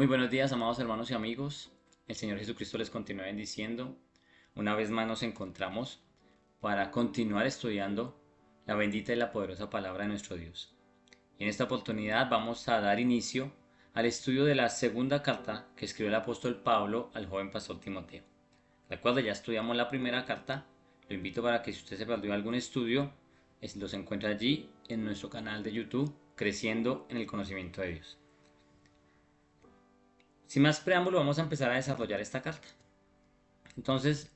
Muy buenos días, amados hermanos y amigos. El Señor Jesucristo les continúe bendiciendo. Una vez más nos encontramos para continuar estudiando la bendita y la poderosa palabra de nuestro Dios. Y en esta oportunidad vamos a dar inicio al estudio de la segunda carta que escribió el apóstol Pablo al joven pastor Timoteo. Recuerda, ya estudiamos la primera carta. Lo invito para que si usted se perdió algún estudio, los encuentre allí en nuestro canal de YouTube, Creciendo en el Conocimiento de Dios. Sin más preámbulo, vamos a empezar a desarrollar esta carta. Entonces,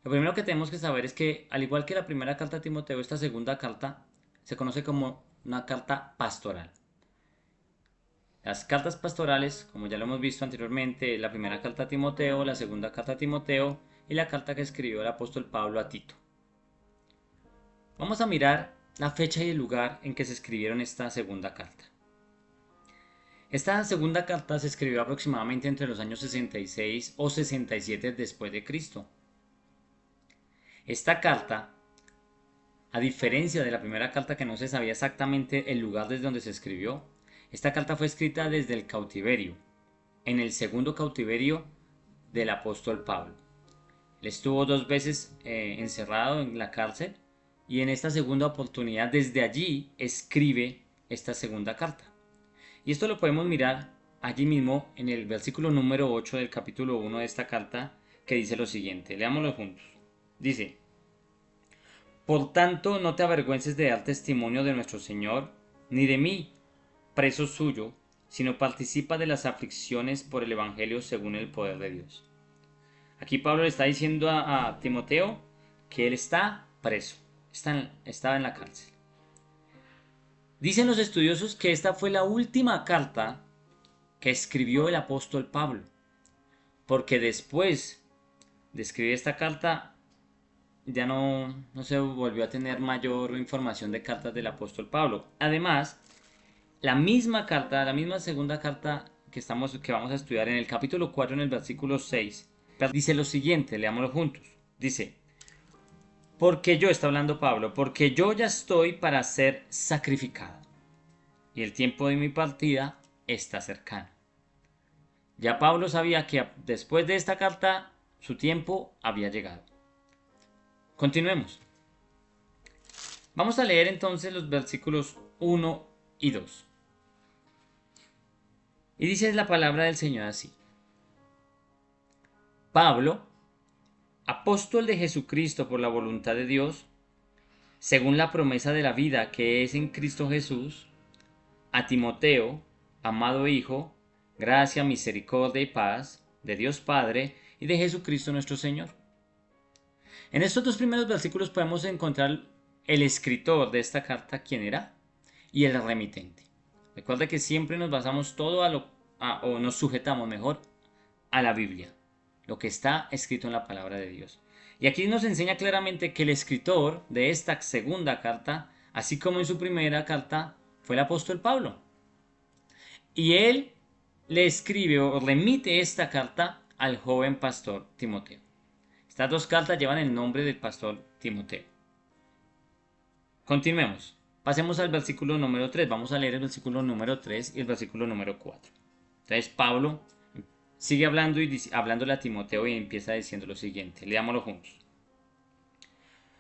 lo primero que tenemos que saber es que, al igual que la primera carta a Timoteo, esta segunda carta se conoce como una carta pastoral. Las cartas pastorales, como ya lo hemos visto anteriormente, la primera carta a Timoteo, la segunda carta a Timoteo y la carta que escribió el apóstol Pablo a Tito. Vamos a mirar la fecha y el lugar en que se escribieron esta segunda carta. Esta segunda carta se escribió aproximadamente entre los años 66 o 67 después de Cristo. Esta carta, a diferencia de la primera carta que no se sabía exactamente el lugar desde donde se escribió, esta carta fue escrita desde el cautiverio, en el segundo cautiverio del apóstol Pablo. Él estuvo 2 veces encerrado en la cárcel y en esta segunda oportunidad desde allí escribe esta segunda carta. Y esto lo podemos mirar allí mismo en el versículo número 8 del capítulo 1 de esta carta, que dice lo siguiente. Leámoslo juntos. Dice: Por tanto, no te avergüences de dar testimonio de nuestro Señor, ni de mí, preso suyo, sino participa de las aflicciones por el Evangelio según el poder de Dios. Aquí Pablo le está diciendo a Timoteo que él está preso, estaba en la cárcel. Dicen los estudiosos que esta fue la última carta que escribió el apóstol Pablo, porque después de escribir esta carta ya no se volvió a tener mayor información de cartas del apóstol Pablo. Además, la misma segunda carta que vamos a estudiar en el capítulo 4, en el versículo 6, dice lo siguiente, leámoslo juntos. Dice: Porque yo, está hablando Pablo, porque yo ya estoy para ser sacrificado, y el tiempo de mi partida está cercano. Ya Pablo sabía que después de esta carta su tiempo había llegado. Continuemos. Vamos a leer entonces los versículos 1 y 2. Y dice la palabra del Señor así: Pablo, apóstol de Jesucristo por la voluntad de Dios, según la promesa de la vida que es en Cristo Jesús, a Timoteo, amado Hijo, gracia, misericordia y paz de Dios Padre y de Jesucristo nuestro Señor. En estos dos primeros versículos podemos encontrar el escritor de esta carta, quién era, y el remitente. Recuerda que siempre nos basamos todo o nos sujetamos mejor a la Biblia, lo que está escrito en la palabra de Dios. Y aquí nos enseña claramente que el escritor de esta segunda carta, así como en su primera carta, fue el apóstol Pablo. Y él le escribe o remite esta carta al joven pastor Timoteo. Estas dos cartas llevan el nombre del pastor Timoteo. Continuemos. Pasemos al versículo número 3. Vamos a leer el versículo número 3 y el versículo número 4. Entonces Pablo sigue hablando y hablándole a Timoteo y empieza diciendo lo siguiente. Leámoslo juntos.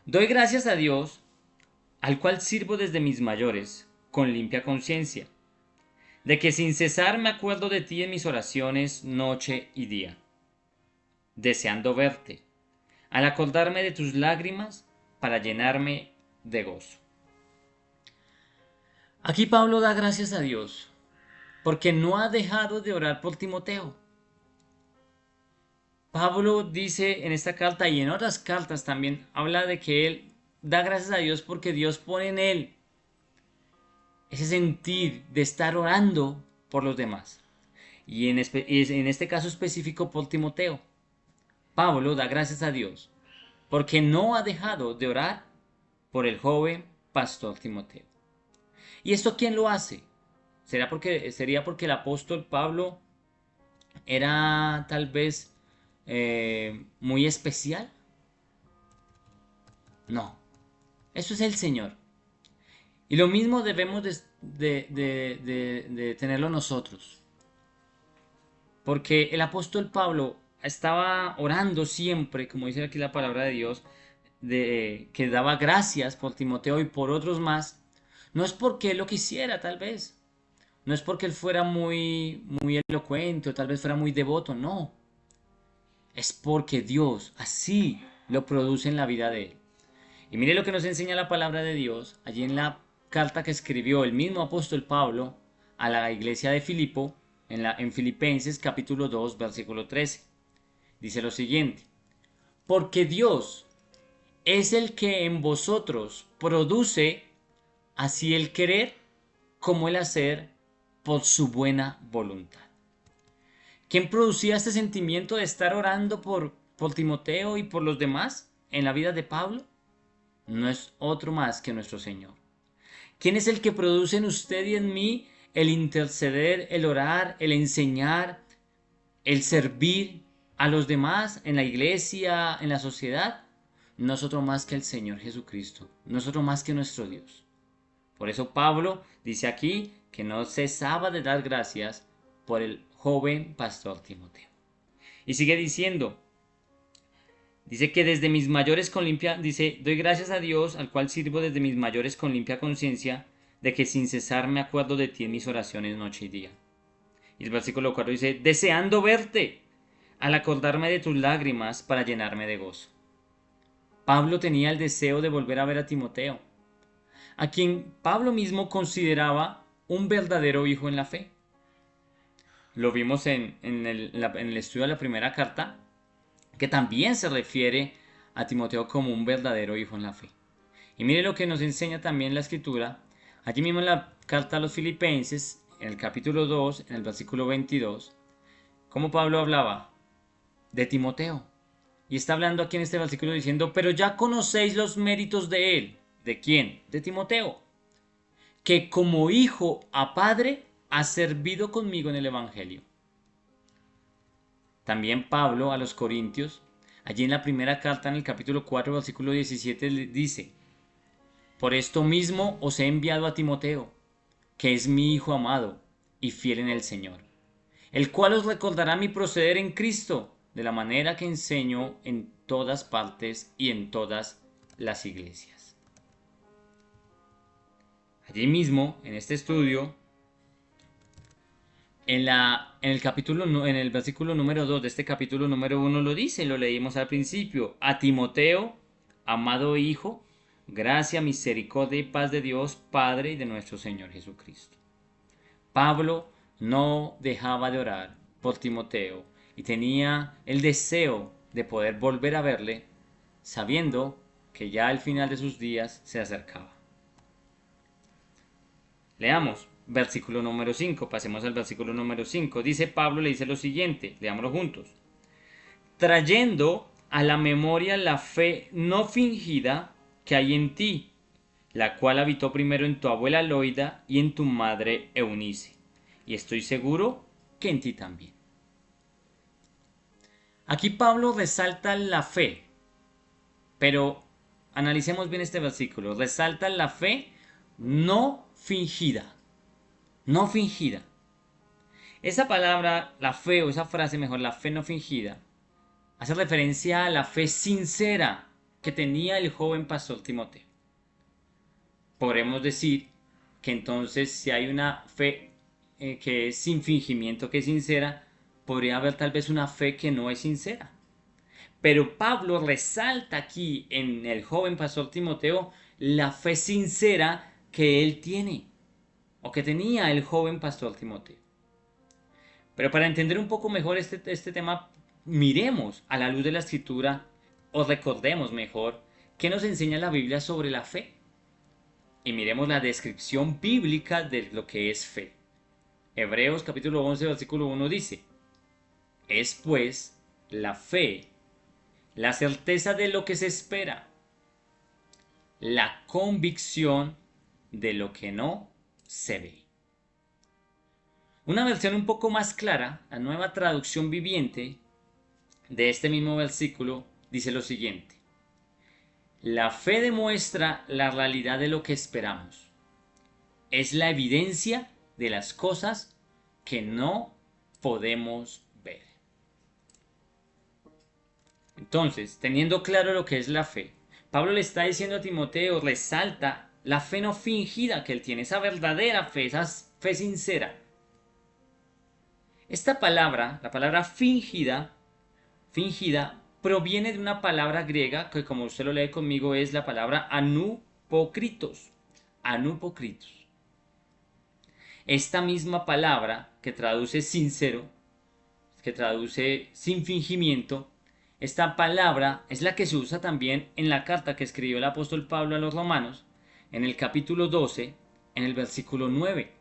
Doy gracias a Dios, al cual sirvo desde mis mayores, con limpia conciencia, de que sin cesar me acuerdo de ti en mis oraciones noche y día, deseando verte, al acordarme de tus lágrimas para llenarme de gozo. Aquí Pablo da gracias a Dios porque no ha dejado de orar por Timoteo. Pablo dice en esta carta y en otras cartas también habla de que él da gracias a Dios porque Dios pone en él ese sentir de estar orando por los demás. Y en este caso específico por Timoteo. Pablo da gracias a Dios porque no ha dejado de orar por el joven pastor Timoteo. ¿Y esto quién lo hace? ¿Sería porque el apóstol Pablo era tal vez muy especial? No, eso es el Señor. Y lo mismo debemos de tenerlo nosotros. porque el apóstol Pablo estaba orando siempre, como dice aquí la palabra de Dios, de que daba gracias por Timoteo y por otros más. No es porque él lo quisiera, tal vez. No es porque él fuera muy elocuente o tal vez fuera muy devoto, no. Es porque Dios así lo produce en la vida de él. Y mire lo que nos enseña la palabra de Dios allí en la carta que escribió el mismo apóstol Pablo a la iglesia de Filipo, en Filipenses capítulo 2, versículo 13. Dice lo siguiente: porque Dios es el que en vosotros produce así el querer como el hacer por su buena voluntad. ¿Quién producía este sentimiento de estar orando por Timoteo y por los demás en la vida de Pablo? No es otro más que nuestro Señor. ¿Quién es el que produce en usted y en mí el interceder, el orar, el enseñar, el servir a los demás en la iglesia, en la sociedad? No es otro más que el Señor Jesucristo, no es otro más que nuestro Dios. Por eso Pablo dice aquí que no cesaba de dar gracias por el joven pastor Timoteo. Y sigue diciendo, dice que desde mis mayores con limpia, dice, doy gracias a Dios al cual sirvo desde mis mayores con limpia conciencia, de que sin cesar me acuerdo de ti en mis oraciones noche y día. Y el versículo 4 dice, deseando verte, al acordarme de tus lágrimas para llenarme de gozo. Pablo tenía el deseo de volver a ver a Timoteo, a quien Pablo mismo consideraba un verdadero hijo en la fe. Lo vimos en el estudio de la primera carta, que también se refiere a Timoteo como un verdadero hijo en la fe. Y mire lo que nos enseña también la escritura, allí mismo en la carta a los Filipenses, en el capítulo 2, en el versículo 22, como Pablo hablaba de Timoteo. Y está hablando aquí en este versículo diciendo, pero ya conocéis los méritos de él. ¿De quién? De Timoteo, que como hijo a padre ha servido conmigo en el Evangelio. También Pablo a los Corintios, allí en la primera carta, en el capítulo 4, versículo 17, dice, por esto mismo os he enviado a Timoteo, que es mi hijo amado y fiel en el Señor, el cual os recordará mi proceder en Cristo, de la manera que enseño en todas partes y en todas las iglesias. Allí mismo, en este estudio, en el versículo número 2 de este capítulo número 1 lo dice, lo leímos al principio, a Timoteo, amado hijo, gracia, misericordia y paz de Dios Padre y de nuestro Señor Jesucristo. Pablo no dejaba de orar por Timoteo y tenía el deseo de poder volver a verle, sabiendo que ya el final de sus días se acercaba. Leamos versículo número 5, pasemos al versículo número 5. Dice Pablo, le dice lo siguiente, leámoslo juntos. Trayendo a la memoria la fe no fingida que hay en ti, la cual habitó primero en tu abuela Loida y en tu madre Eunice, y estoy seguro que en ti también. Aquí Pablo resalta la fe, pero analicemos bien este versículo. Resalta la fe no fingida. No fingida. Esa palabra, la fe, o esa frase mejor, la fe no fingida, hace referencia a la fe sincera que tenía el joven pastor Timoteo. Podremos decir que entonces si hay una fe que es sin fingimiento, que es sincera, podría haber tal vez una fe que no es sincera. Pero Pablo resalta aquí en el joven pastor Timoteo la fe sincera que él tiene, o que tenía el joven pastor Timoteo. Pero para entender un poco mejor este tema, miremos a la luz de la escritura, o recordemos mejor, qué nos enseña la Biblia sobre la fe. Y miremos la descripción bíblica de lo que es fe. Hebreos capítulo 11, versículo 1 dice, es pues la fe, la certeza de lo que se espera, la convicción de lo que no se ve. Una versión un poco más clara, la nueva traducción viviente de este mismo versículo, dice lo siguiente. La fe demuestra la realidad de lo que esperamos. Es la evidencia de las cosas que no podemos Entonces, teniendo claro lo que es la fe, Pablo le está diciendo a Timoteo, resalta la fe no fingida que él tiene, esa verdadera fe, esa fe sincera. Esta palabra, la palabra fingida, proviene de una palabra griega que, como usted lo lee conmigo, es la palabra anupokritos. Anupokritos. Esta misma palabra que traduce sincero, que traduce sin fingimiento, esta palabra es la que se usa también en la carta que escribió el apóstol Pablo a los romanos, en el capítulo 12, en el versículo 9.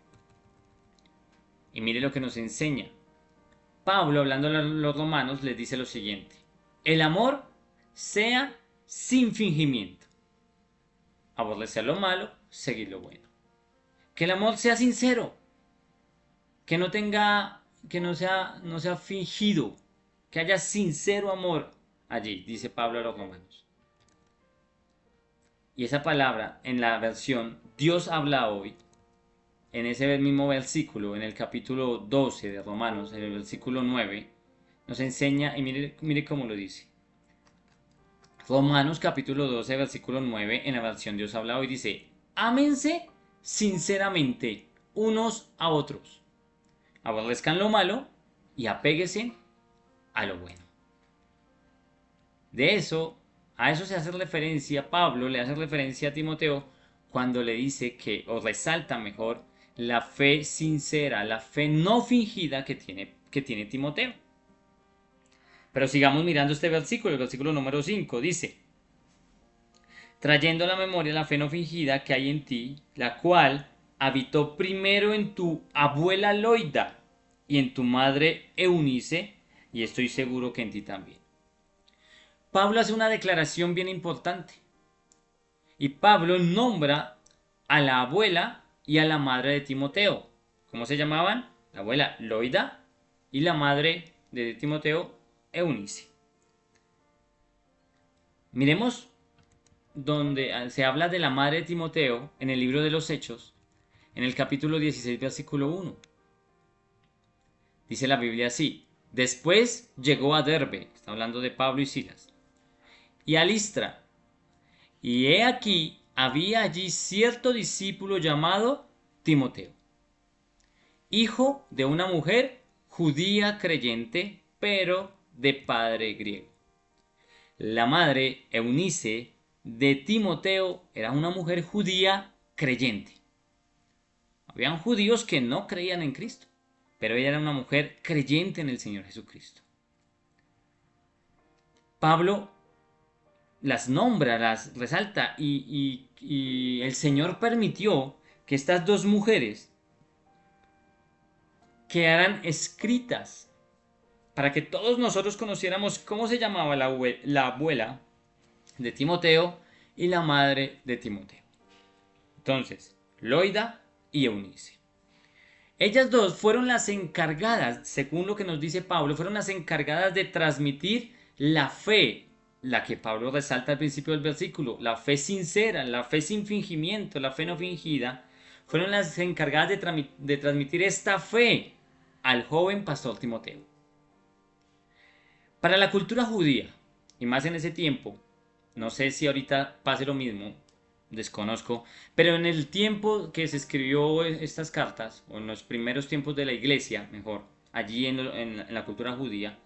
Y mire lo que nos enseña. Pablo, hablando a los romanos, les dice lo siguiente: el amor sea sin fingimiento. Aborrecer lo malo, seguir lo bueno. Que el amor sea sincero, que no sea fingido, que haya sincero amor allí, dice Pablo a los romanos. Y esa palabra en la versión Dios habla hoy, en ese mismo versículo, en el capítulo 12 de Romanos, en el versículo 9, nos enseña, y mire cómo lo dice. Romanos capítulo 12, versículo 9, en la versión Dios habla hoy, dice: ámense sinceramente unos a otros, aborrezcan lo malo y apéguense a lo bueno. A eso se hace referencia, Pablo le hace referencia a Timoteo cuando le dice que, o resalta mejor, la fe sincera, la fe no fingida que tiene Timoteo. Pero sigamos mirando este versículo, el versículo número 5, dice: trayendo a la memoria la fe no fingida que hay en ti, la cual habitó primero en tu abuela Loida y en tu madre Eunice, y estoy seguro que en ti también. Pablo hace una declaración bien importante. Y Pablo nombra a la abuela y a la madre de Timoteo. ¿Cómo se llamaban? La abuela Loida y la madre de Timoteo, Eunice. Miremos donde se habla de la madre de Timoteo en el libro de los Hechos, en el capítulo 16, versículo 1. Dice la Biblia así: después llegó a Derbe, está hablando de Pablo y Silas, y a Listra, y he aquí había allí cierto discípulo llamado Timoteo, hijo de una mujer judía creyente, pero de padre griego. La madre Eunice de Timoteo era una mujer judía creyente. Habían judíos que no creían en Cristo, pero ella era una mujer creyente en el Señor Jesucristo. Pablo las nombra, las resalta, y el Señor permitió que estas dos mujeres quedaran escritas para que todos nosotros conociéramos cómo se llamaba la abuela de Timoteo y la madre de Timoteo. Entonces, Loida y Eunice. Ellas dos fueron las encargadas, según lo que nos dice Pablo, fueron las encargadas de transmitir la fe, la que Pablo resalta al principio del versículo, la fe sincera, la fe sin fingimiento, la fe no fingida, fueron las encargadas de transmitir esta fe al joven pastor Timoteo. Para la cultura judía, y más en ese tiempo, no sé si ahorita pase lo mismo, desconozco, pero en el tiempo que se escribió estas cartas, o en los primeros tiempos de la iglesia, mejor, allí en la cultura judía,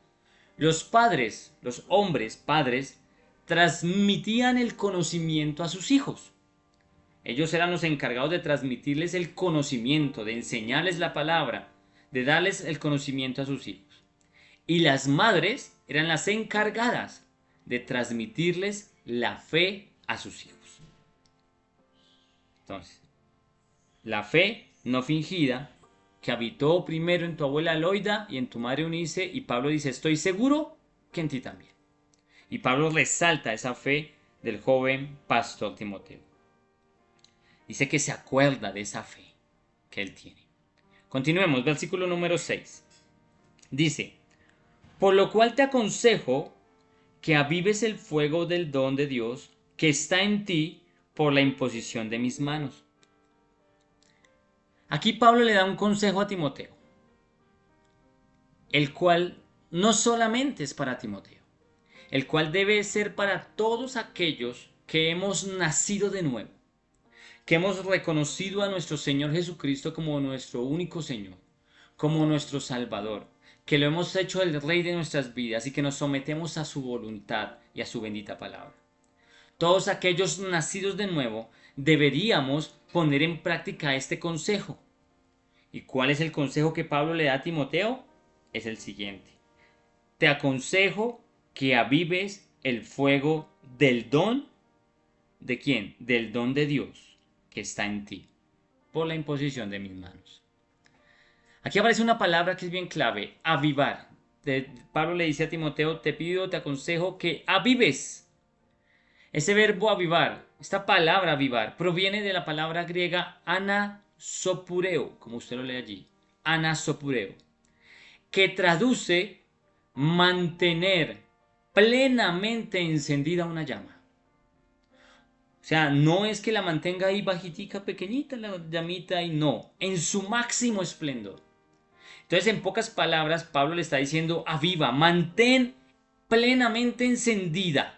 los padres, los hombres padres, transmitían el conocimiento a sus hijos. Ellos eran los encargados de transmitirles el conocimiento, de enseñarles la palabra, de darles el conocimiento a sus hijos. Y las madres eran las encargadas de transmitirles la fe a sus hijos. Entonces, la fe no fingida que habitó primero en tu abuela Loida y en tu madre Eunice, y Pablo dice: estoy seguro que en ti también. Y Pablo resalta esa fe del joven pastor Timoteo. Dice que se acuerda de esa fe que él tiene. Continuemos, versículo número 6. Dice: por lo cual te aconsejo que avives el fuego del don de Dios que está en ti por la imposición de mis manos. Aquí Pablo le da un consejo a Timoteo, el cual no solamente es para Timoteo, el cual debe ser para todos aquellos que hemos nacido de nuevo, que hemos reconocido a nuestro Señor Jesucristo como nuestro único Señor, como nuestro Salvador, que lo hemos hecho el Rey de nuestras vidas y que nos sometemos a su voluntad y a su bendita palabra. Todos aquellos nacidos de nuevo deberíamos poner en práctica este consejo. ¿Y cuál es el consejo que Pablo le da a Timoteo? Es el siguiente: te aconsejo que avives el fuego del don. ¿De quién? Del don de Dios que está en ti, por la imposición de mis manos. Aquí aparece una palabra que es bien clave: avivar. Pablo le dice a Timoteo: te pido, te aconsejo que avives. Ese verbo avivar, esta palabra avivar, proviene de la palabra griega anasopureo, como usted lo lee allí, anasopureo, que traduce mantener plenamente encendida una llama. O sea, no es que la mantenga ahí bajitica, pequeñita la llamita, y no, en su máximo esplendor. Entonces, en pocas palabras, Pablo le está diciendo: aviva, mantén plenamente encendida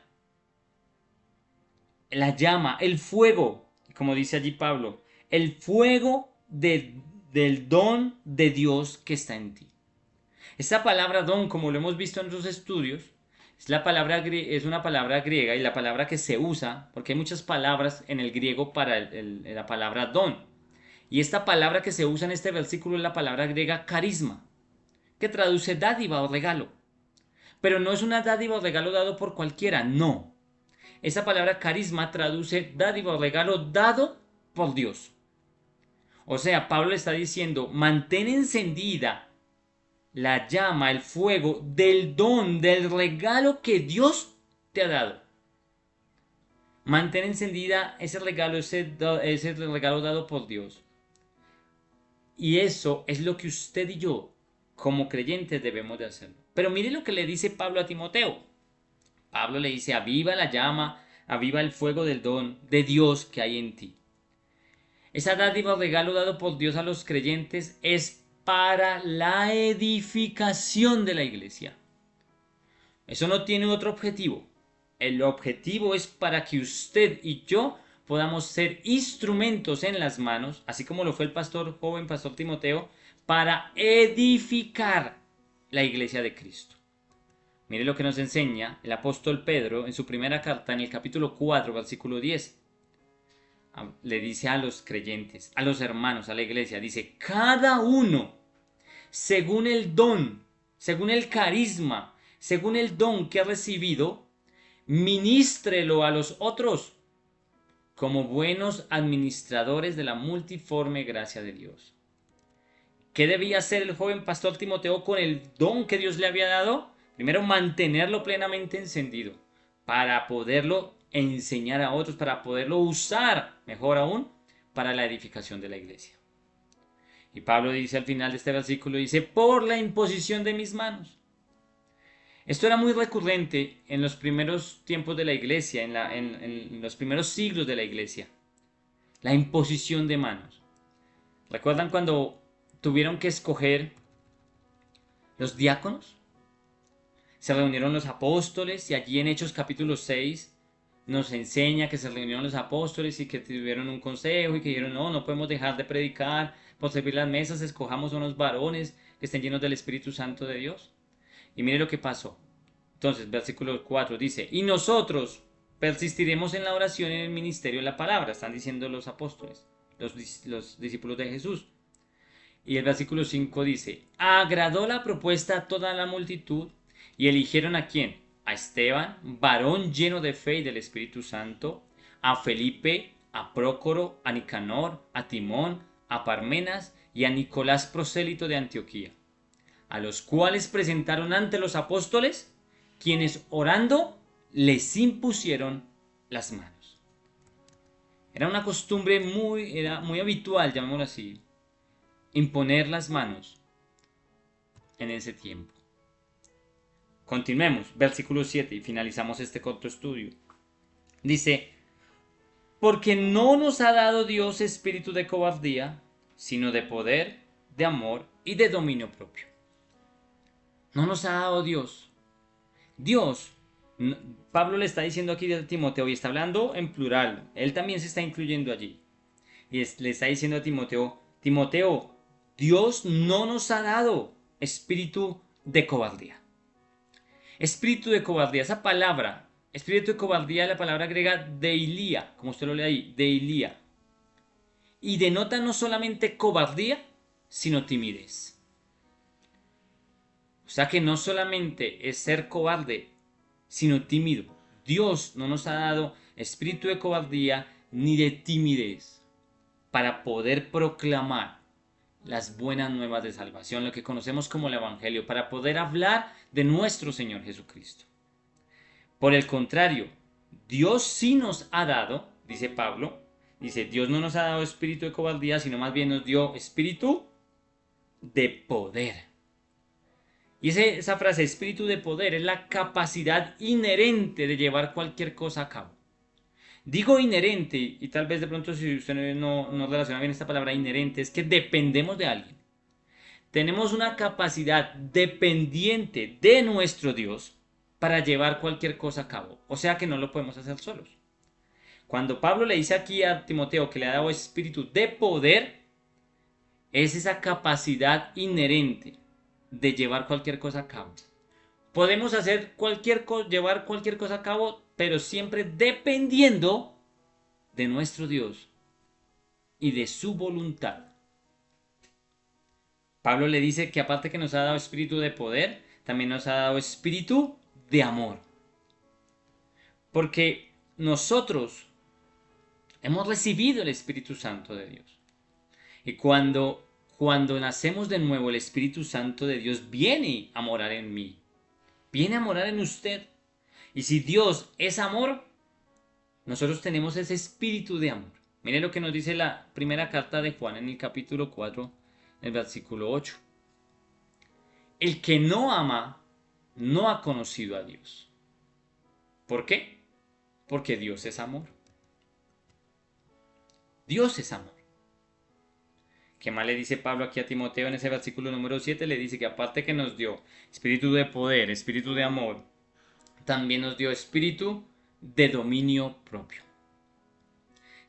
la llama, el fuego, como dice allí Pablo, el fuego del don de Dios que está en ti. Esta palabra don, como lo hemos visto en otros estudios, es una palabra griega, y la palabra que se usa, porque hay muchas palabras en el griego para la palabra don. Y esta palabra que se usa en este versículo es la palabra griega carisma, que traduce dádiva o regalo. Pero no es una dádiva o regalo dado por cualquiera, no. Esa palabra carisma traduce dádiva o regalo dado por Dios. O sea, Pablo le está diciendo: mantén encendida la llama, el fuego del don, del regalo que Dios te ha dado. Mantén encendida ese regalo, ese regalo dado por Dios. Y eso es lo que usted y yo, como creyentes, debemos de hacer. Pero mire lo que le dice Pablo a Timoteo. Pablo le dice: aviva la llama, aviva el fuego del don de Dios que hay en ti. Esa dádiva o regalo dado por Dios a los creyentes es para la edificación de la iglesia. Eso no tiene otro objetivo. El objetivo es para que usted y yo podamos ser instrumentos en las manos, así como lo fue el joven pastor Timoteo, para edificar la iglesia de Cristo. Mire lo que nos enseña el apóstol Pedro en su primera carta, en el capítulo 4, versículo 10. Le dice a los creyentes, a los hermanos, a la iglesia, dice: cada uno, según el don, según el carisma, según el don que ha recibido, ministrelo a los otros como buenos administradores de la multiforme gracia de Dios. ¿Qué debía hacer el joven pastor Timoteo con el don que Dios le había dado? Primero, mantenerlo plenamente encendido para poderlo enseñar a otros, para poderlo usar, mejor aún, para la edificación de la iglesia. Y Pablo dice al final de este versículo, dice: por la imposición de mis manos. Esto era muy recurrente en los primeros tiempos de la iglesia, en los primeros siglos de la iglesia. La imposición de manos. ¿Recuerdan cuando tuvieron que escoger los diáconos? Se reunieron los apóstoles, y allí en Hechos capítulo 6 nos enseña que se reunieron los apóstoles y que tuvieron un consejo y que dijeron: no podemos dejar de predicar, por servir las mesas, escojamos a unos varones que estén llenos del Espíritu Santo de Dios. Y mire lo que pasó. Entonces, versículo 4 dice: y nosotros persistiremos en la oración y en el ministerio de la palabra. Están diciendo los apóstoles, los discípulos de Jesús. Y el versículo 5 dice: agradó la propuesta a toda la multitud, y eligieron ¿a quién? A Esteban, varón lleno de fe y del Espíritu Santo, a Felipe, a Prócoro, a Nicanor, a Timón, a Parmenas y a Nicolás, prosélito de Antioquía, a los cuales presentaron ante los apóstoles, quienes orando les impusieron las manos. Era una costumbre era muy habitual, llamémoslo así, imponer las manos en ese tiempo. Continuemos, versículo 7, y finalizamos este corto estudio. Dice: porque no nos ha dado Dios espíritu de cobardía, sino de poder, de amor y de dominio propio. No nos ha dado Dios. Dios Pablo le está diciendo aquí a Timoteo y está hablando en plural. Él también se está incluyendo allí. Y le está diciendo a Timoteo, Timoteo, Dios no nos ha dado espíritu de cobardía. Espíritu de cobardía, esa palabra, espíritu de cobardía, la palabra griega deilia, como usted lo lee ahí, deilia. Y denota no solamente cobardía, sino timidez. O sea que no solamente es ser cobarde, sino tímido. Dios no nos ha dado espíritu de cobardía ni de timidez para poder proclamar las buenas nuevas de salvación, lo que conocemos como el Evangelio, para poder hablar de nuestro Señor Jesucristo. Por el contrario, Dios sí nos ha dado, dice Pablo, dice, Dios no nos ha dado espíritu de cobardía, sino más bien nos dio espíritu de poder. Y esa frase, espíritu de poder, es la capacidad inherente de llevar cualquier cosa a cabo. Digo inherente, y tal vez de pronto si usted no relaciona bien esta palabra inherente, es que dependemos de alguien. Tenemos una capacidad dependiente de nuestro Dios para llevar cualquier cosa a cabo. O sea que no lo podemos hacer solos. Cuando Pablo le dice aquí a Timoteo que le ha dado espíritu de poder, es esa capacidad inherente de llevar cualquier cosa a cabo. Podemos hacer llevar cualquier cosa a cabo, pero siempre dependiendo de nuestro Dios y de su voluntad. Pablo le dice que aparte que nos ha dado espíritu de poder, también nos ha dado espíritu de amor. Porque nosotros hemos recibido el Espíritu Santo de Dios. Y cuando nacemos de nuevo, el Espíritu Santo de Dios viene a morar en mí. Viene a morar en usted. Y si Dios es amor, nosotros tenemos ese espíritu de amor. Mire lo que nos dice la primera carta de Juan en el capítulo 4, en el versículo 8. El que no ama, no ha conocido a Dios. ¿Por qué? Porque Dios es amor. Dios es amor. ¿Qué más le dice Pablo aquí a Timoteo en ese versículo número 7? Le dice que aparte que nos dio espíritu de poder, espíritu de amor, también nos dio espíritu de dominio propio.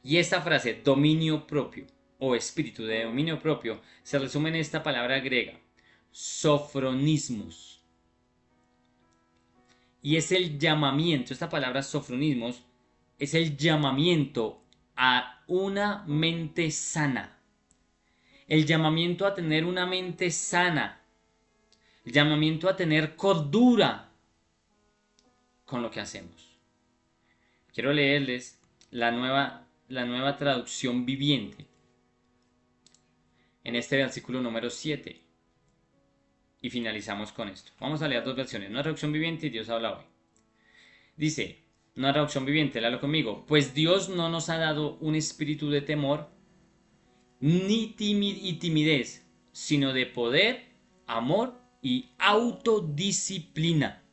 Y esta frase, dominio propio o espíritu de dominio propio, se resume en esta palabra griega, sofronismos. Y es el llamamiento, esta palabra sofronismos, es el llamamiento a una mente sana. El llamamiento a tener una mente sana. El llamamiento a tener cordura con lo que hacemos. Quiero leerles la nueva traducción viviente en este versículo número 7. Y finalizamos con esto. Vamos a leer dos versiones. Una traducción viviente y Dios habla hoy. Dice, una traducción viviente, léalo conmigo. Pues Dios no nos ha dado un espíritu de temor ni timidez, sino de poder, amor y autodisciplina.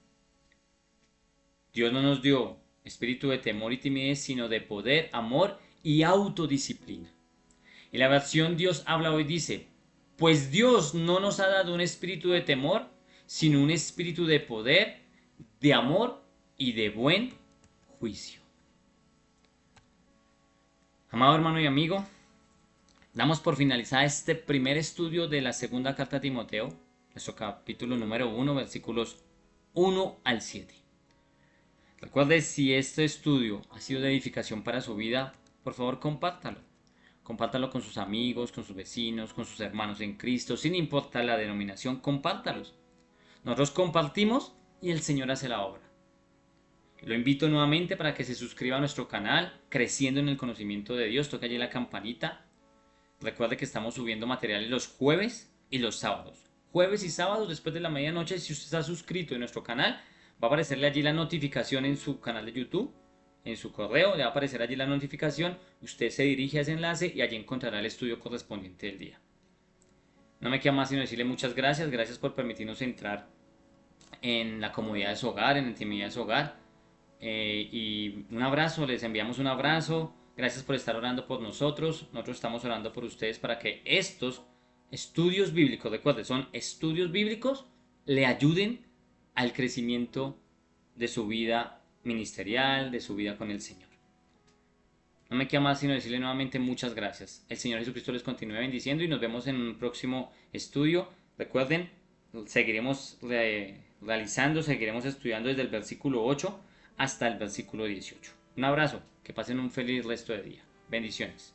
Dios no nos dio espíritu de temor y timidez, sino de poder, amor y autodisciplina. Y la versión Dios habla hoy dice, pues Dios no nos ha dado un espíritu de temor, sino un espíritu de poder, de amor y de buen juicio. Amado hermano y amigo, damos por finalizada este primer estudio de la segunda carta a Timoteo, nuestro capítulo número 1, versículos 1 al 7. Recuerde, si este estudio ha sido de edificación para su vida, por favor compártalo. Compártalo con sus amigos, con sus vecinos, con sus hermanos en Cristo, sin importar la denominación, compártalos. Nosotros compartimos y el Señor hace la obra. Lo invito nuevamente para que se suscriba a nuestro canal, Creciendo en el Conocimiento de Dios. Toca allí la campanita. Recuerde que estamos subiendo materiales los jueves y los sábados. Jueves y sábados después de la medianoche, si usted está suscrito en nuestro canal, va a aparecerle allí la notificación en su canal de YouTube. En su correo le va a aparecer allí la notificación. Usted se dirige a ese enlace y allí encontrará el estudio correspondiente del día. No me queda más sino decirle muchas gracias. Gracias por permitirnos entrar en la comodidad de su hogar, en la intimidad de su hogar. Y un abrazo, les enviamos un abrazo. Gracias por estar orando por nosotros. Nosotros estamos orando por ustedes para que estos estudios bíblicos, recuerden, son estudios bíblicos, le ayuden al crecimiento de su vida ministerial, de su vida con el Señor. No me queda más sino decirle nuevamente muchas gracias. El Señor Jesucristo les continúe bendiciendo y nos vemos en un próximo estudio. Recuerden, seguiremos realizando, seguiremos estudiando desde el versículo 8 hasta el versículo 18. Un abrazo, que pasen un feliz resto de día. Bendiciones.